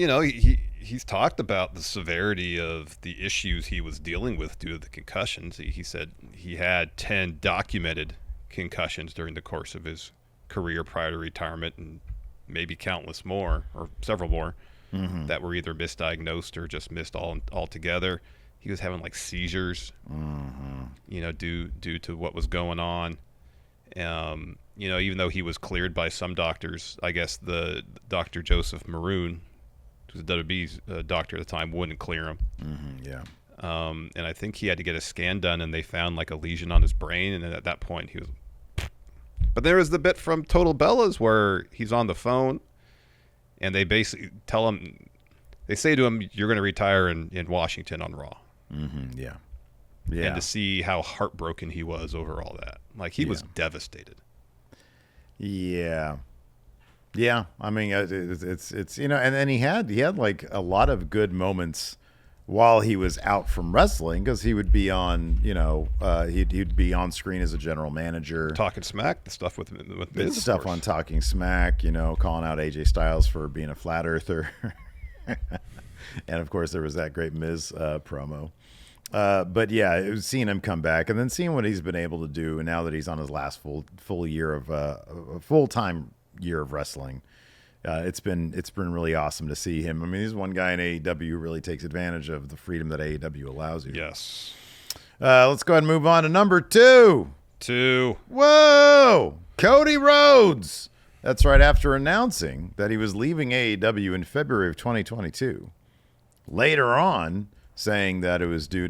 he's talked about the severity of the issues he was dealing with due to the concussions. He said he had 10 documented concussions during the course of his career prior to retirement, and maybe countless more or several more that were either misdiagnosed or just missed altogether. He was having like seizures, due to what was going on. Even though he was cleared by some doctors, I guess the Dr. Joseph Maroon, who was WWE's doctor at the time, wouldn't clear him. And I think he had to get a scan done, and they found like a lesion on his brain, and at that point he was. But there was the bit from Total Bellas where he's on the phone, and they basically tell him, they say to him, "You're going to retire in Washington on Raw." Yeah. And to see how heartbroken he was over all that, like he was devastated. Yeah. I mean, it's and then he had like a lot of good moments while he was out from wrestling, because he would be on, he'd be on screen as a general manager, Talking Smack, the stuff with Miz, stuff on Talking Smack, calling out AJ Styles for being a flat earther, and of course there was that great Miz promo. But yeah, it was seeing him come back and then seeing what he's been able to do, and now that he's on his last full year of a full-time year of wrestling. It's been really awesome to see him. I mean, he's one guy in AEW who really takes advantage of the freedom that AEW allows you. Yes. Let's go ahead and move on to number 2. Whoa! Cody Rhodes. That's right, after announcing that he was leaving AEW in February of 2022. Later on, saying that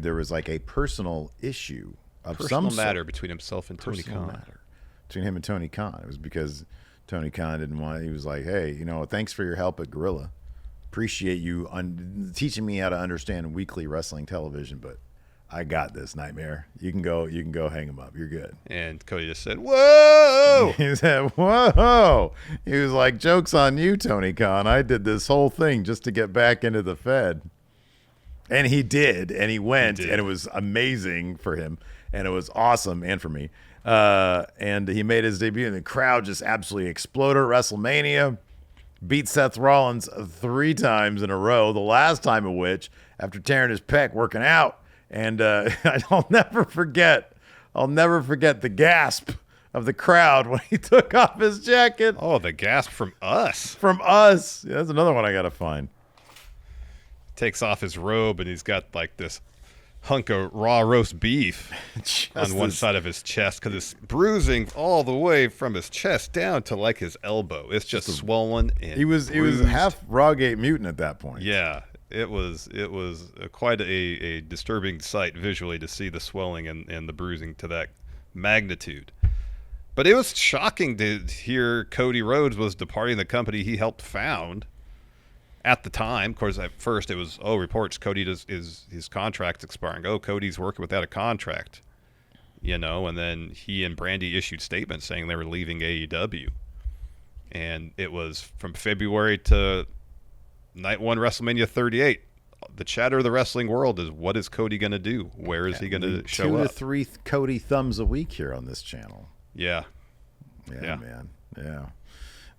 there was like a personal issue of Personal some matter between himself and Tony Khan. matter between him and Tony Khan. It was because Tony Khan didn't want. He was like, "Hey, thanks for your help at Gorilla. Appreciate you teaching me how to understand weekly wrestling television, but I got this, Nightmare. You can go hang him up. You're good." And Cody just said, "Whoa!" He said, "Whoa!" He was like, "Joke's on you, Tony Khan. I did this whole thing just to get back into the Fed." And he did, and he went, and it was amazing for him, and it was awesome, and for me. And he made his debut, and the crowd just absolutely exploded at WrestleMania. Beat Seth Rollins 3 times in a row, the last time of which, after tearing his pec working out. And I'll never forget the gasp of the crowd when he took off his jacket. Oh, the gasp from us. Yeah, that's another one I got to find. Takes off his robe, and he's got like this hunk of raw roast beef on one side of his chest, because it's bruising all the way from his chest down to like his elbow. It's just swollen. And he was half Rawgate mutant at that point. Yeah, it was quite a disturbing sight visually to see the swelling and the bruising to that magnitude. But it was shocking to hear Cody Rhodes was departing the company he helped found. At the time, of course, at first it was, reports Cody his contract's expiring. Cody's working without a contract, and then he and Brandy issued statements saying they were leaving AEW. And it was from February to night 1, WrestleMania 38. The chatter of the wrestling world is, what is Cody going to do? Where is he going to show up? 2 to 3 Cody thumbs a week here on this channel. Yeah, man. Yeah.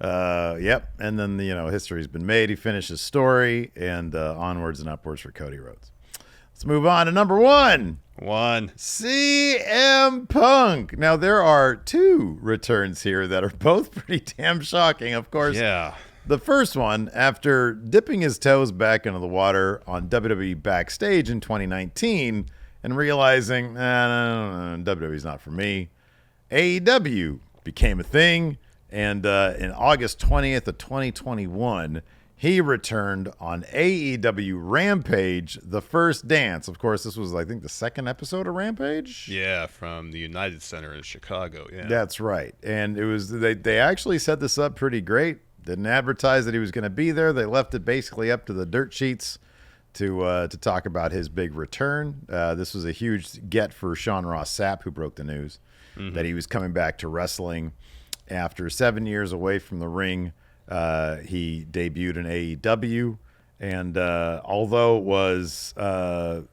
Yep. And then, history's been made. He finished his story, and onwards and upwards for Cody Rhodes. Let's move on to number one. CM Punk. Now, there are two returns here that are both pretty damn shocking, of course. Yeah. The first one, after dipping his toes back into the water on WWE Backstage in 2019 and realizing, WWE's not for me, AEW became a thing. And in August 20th of 2021, he returned on AEW Rampage, The First Dance. Of course, this was, I think, the second episode of Rampage. Yeah, from the United Center in Chicago. Yeah, that's right. And it was they actually set this up pretty great. Didn't advertise that he was going to be there. They left it basically up to the dirt sheets to talk about his big return. This was a huge get for Sean Ross Sapp, who broke the news that he was coming back to wrestling. After 7 years away from the ring, he debuted in AEW, and although it was a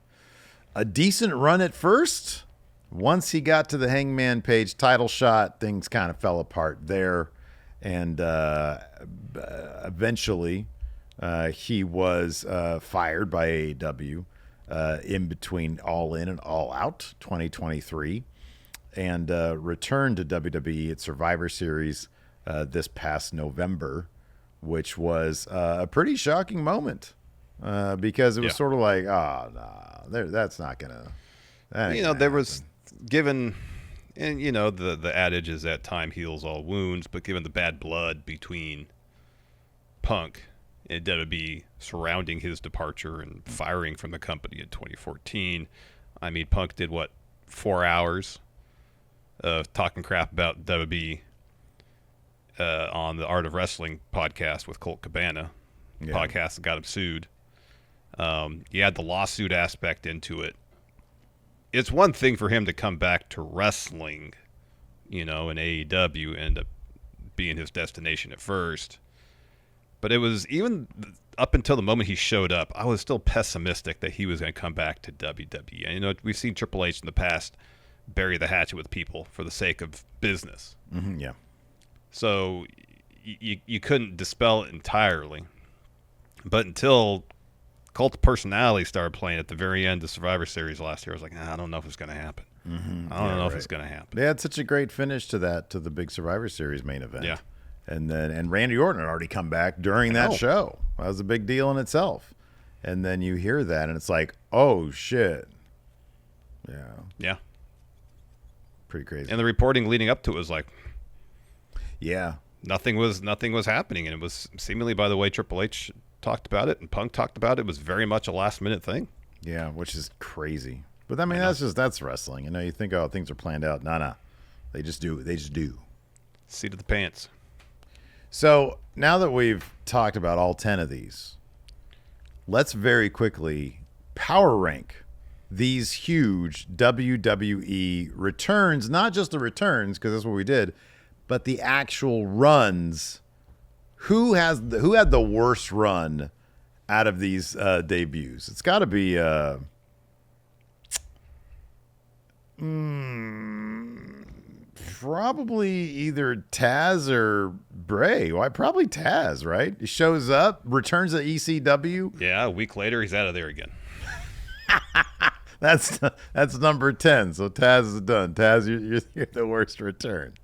decent run at first, once he got to the Hangman Page title shot, things kind of fell apart there, and eventually he was fired by AEW in between All In and All Out 2023. And returned to WWE at Survivor Series this past November, which was a pretty shocking moment because it was sort of like, that's not gonna. There was given, and the adage is that time heals all wounds, but given the bad blood between Punk and WWE surrounding his departure and firing from the company in 2014, I mean, Punk did 4 hours of talking crap about WWE on the Art of Wrestling podcast with Colt Cabana. Podcast that got him sued. You had the lawsuit aspect into it. It's one thing for him to come back to wrestling, in AEW, end up being his destination at first. But it was even up until the moment he showed up, I was still pessimistic that he was going to come back to WWE. And, we've seen Triple H in the past bury the hatchet with people for the sake of business. Mm-hmm, yeah. So you couldn't dispel it entirely. But until Cult of Personality started playing at the very end of Survivor Series last year, I was like, I don't know if it's going to happen. Mm-hmm. I don't know if it's going to happen. They had such a great finish to the big Survivor Series main event. Yeah. And Randy Orton had already come back during that show. That was a big deal in itself. And then you hear that, and it's like, oh, shit. Yeah. Yeah. Pretty crazy. And the reporting leading up to it was like, nothing was happening, and it was seemingly, by the way Triple H talked about it and Punk talked about it, was very much a last minute thing. Yeah, which is crazy. But I mean, that's wrestling. You think, things are planned out. No, they just do. Seat of the pants. So now that we've talked about all 10 of these, let's very quickly power rank these huge WWE returns, not just the returns, because that's what we did, but the actual runs. Who had the worst run out of these debuts? It's got to be probably either Taz or Bray. Why? Probably Taz, right? He shows up, returns to ECW. Yeah, a week later, he's out of there again. That's number 10. So Taz is done. Taz, you're the worst return.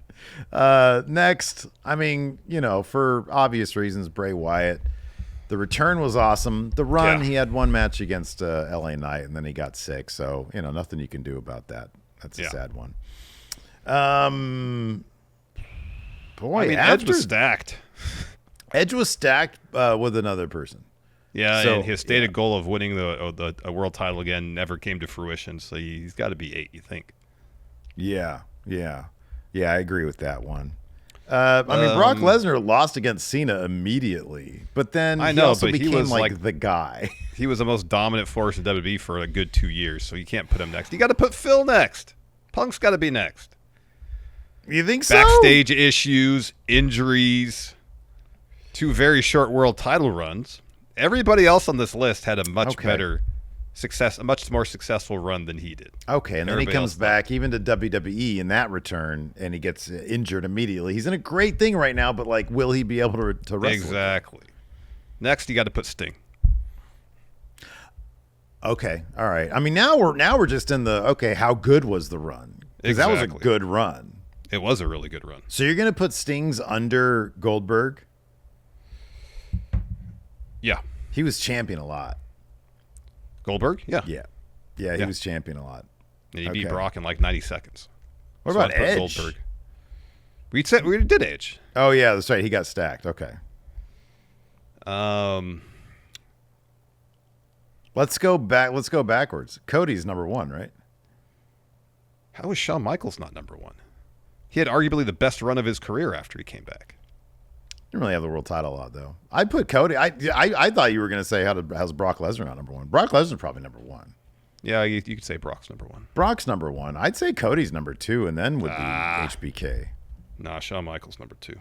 Next, I mean, for obvious reasons, Bray Wyatt. The return was awesome. The run, he had one match against LA Knight, and then he got sick. So, nothing you can do about that. That's a sad one. Boy, Edge was stacked. Edge was stacked with another person. Yeah, and his stated goal of winning a world title again never came to fruition. So he's got to be 8, you think? Yeah, I agree with that one. Brock Lesnar lost against Cena immediately, but then he also became like the guy. He was the most dominant force in WWE for a good 2 years, so you can't put him next. You got to put Phil next. Punk's got to be next. You think so? Backstage issues, injuries, 2 very short world title runs. Everybody else on this list had a much better a much more successful run than he did. Okay, and then he Everybody comes else back even to WWE in that return, and he gets injured immediately. He's in a great thing right now, but like, will he be able to wrestle? Exactly. Next, you got to put Sting. Okay, all right. I mean, now we're just in the okay. How good was the run? Because that was a good run. It was a really good run. So you're gonna put Sting's under Goldberg? Yeah. He was champion a lot. Goldberg? Yeah. Yeah, he was champion a lot. And he beat Brock in like 90 seconds. What about Edge? Goldberg. We did Edge. Oh yeah, that's right. He got stacked. Okay. Let's go back. Let's go backwards. Cody's number 1, right? How is Shawn Michaels not number 1? He had arguably the best run of his career after he came back. Didn't really have the world title a lot though. I'd put Cody. I thought you were going to say how's Brock Lesnar not number 1? Brock Lesnar's probably number 1. Yeah, you could say Brock's number 1. Brock's number 1. I'd say Cody's number 2, and then would be HBK. Nah, Shawn Michaels number 2.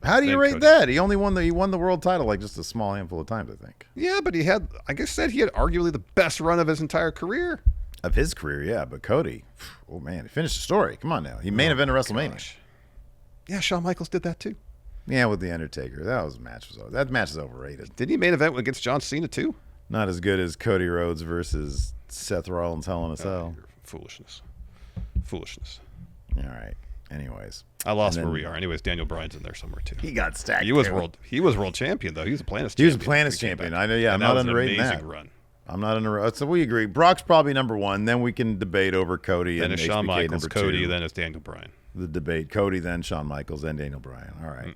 How do you rate that? He only won the world title like just a small handful of times, I think. Yeah, but he had arguably the best run of his entire career. Of his career, yeah. But Cody, oh man, he finished the story. Come on now, he main evented WrestleMania. Gosh. Yeah, Shawn Michaels did that too. Yeah, with the Undertaker, that match is overrated. Did he main event against John Cena too? Not as good as Cody Rhodes versus Seth Rollins Hell in a Cell. Foolishness. All right. Anyways, I lost where we are. Anyways, Daniel Bryan's in there somewhere too. He got stacked. He was world champion though. He was a Planet champion. He was a Planet champion. I know. Yeah, I'm not underrating that. Run. I'm not under. So we agree. Brock's probably number 1. Then we can debate over Cody then and Shawn HBK Michaels, number Cody, 2. then it's Daniel Bryan. The debate: Cody, then Shawn Michaels, then Daniel Bryan. All right.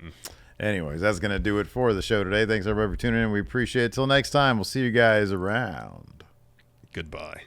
Anyways, that's gonna do it for the show today. Thanks everybody for tuning in. We appreciate it. Till next time, we'll see you guys around. Goodbye.